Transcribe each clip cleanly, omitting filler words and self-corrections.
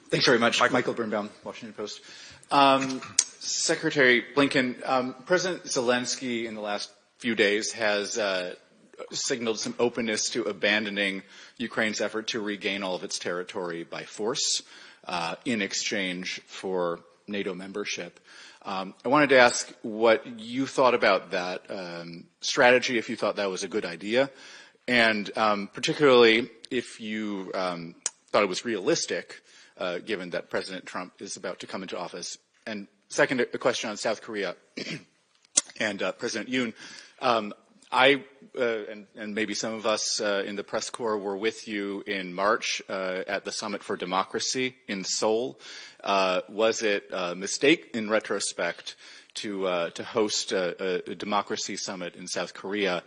Thanks very much. Michael Birnbaum, Washington Post. Secretary Blinken, President Zelensky in the last few days has signaled some openness to abandoning Ukraine's effort to regain all of its territory by force in exchange for NATO membership. I wanted to ask what you thought about that strategy, if you thought that was a good idea, and particularly if you thought it was realistic, given that President Trump is about to come into office. And second, a question on South Korea and President Yoon. I and maybe some of us in the press corps were with you in March at the Summit for Democracy in Seoul. Was it a mistake in retrospect to host a democracy summit in South Korea?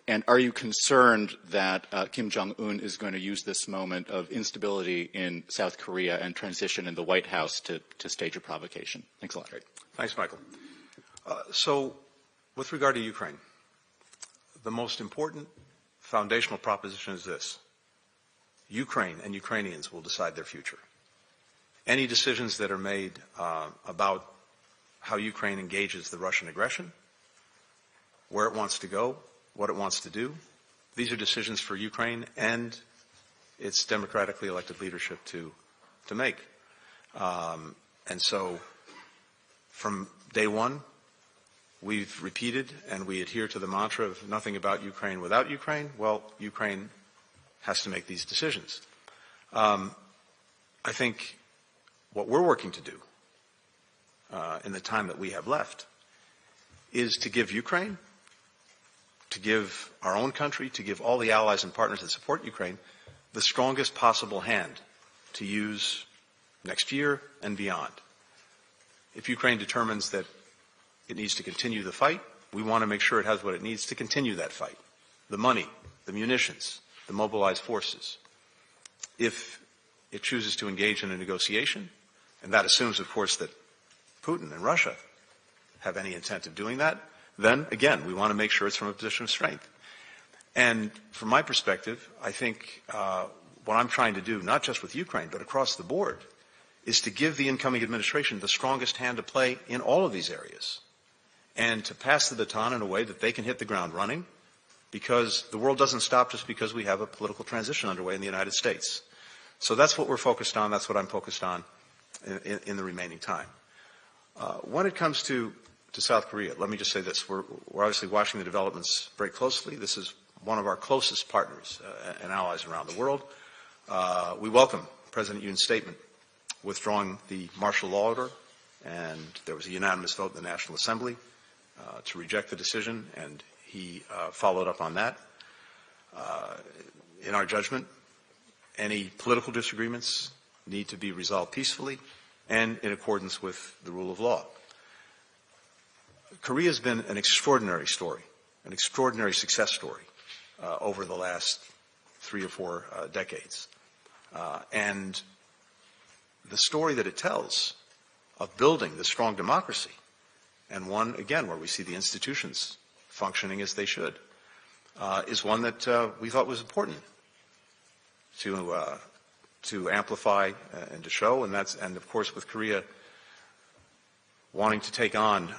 And are you concerned that Kim Jong-un is going to use this moment of instability in South Korea and transition in the White House to stage a provocation? Thanks a lot. Great. Thanks, Michael. So with regard to Ukraine, the most important foundational proposition is this: Ukraine and Ukrainians will decide their future. Any decisions that are made about how Ukraine engages the Russian aggression, where it wants to go, what it wants to do, these are decisions for Ukraine and its democratically elected leadership to make. And so from day one, we've repeated and we adhere to the mantra of nothing about Ukraine without Ukraine. Well, Ukraine has to make these decisions. I think what we're working to do in the time that we have left is to give Ukraine, to give our own country, to give all the allies and partners that support Ukraine the strongest possible hand to use next year and beyond. If Ukraine determines that it needs to continue the fight, we want to make sure it has what it needs to continue that fight: the money, the munitions, the mobilized forces. If it chooses to engage in a negotiation, and that assumes, of course, that Putin and Russia have any intent of doing that, then, again, we want to make sure it's from a position of strength. And from my perspective, I think what I'm trying to do, not just with Ukraine, but across the board, is to give the incoming administration the strongest hand to play in all of these areas, and to pass the baton in a way that they can hit the ground running, because the world doesn't stop just because we have a political transition underway in the United States. So that's what we're focused on. That's what I'm focused on in the remaining time. When it comes to South Korea, let me just say this. We're obviously watching the developments very closely. This is one of our closest partners and allies around the world. We welcome President Yoon's statement withdrawing the martial law order, and there was a unanimous vote in the National Assembly to reject the decision, and he followed up on that. In our judgment, any political disagreements need to be resolved peacefully and in accordance with the rule of law. Korea has been an extraordinary story, an extraordinary success story over the last 3 or 4 decades. And the story that it tells of building this strong democracy, and one, again, where we see the institutions functioning as they should, is one that we thought was important to amplify and to show. And of course, with Korea wanting to take on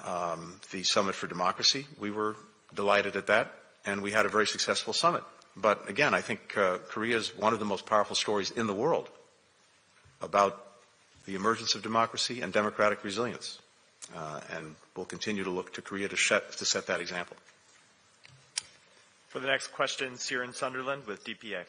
the Summit for Democracy, we were delighted at that, and we had a very successful summit. But again, I think Korea is one of the most powerful stories in the world about the emergence of democracy and democratic resilience. And we'll continue to look to Korea to set that example. For the next question, Ciaran Sunderland with DPA.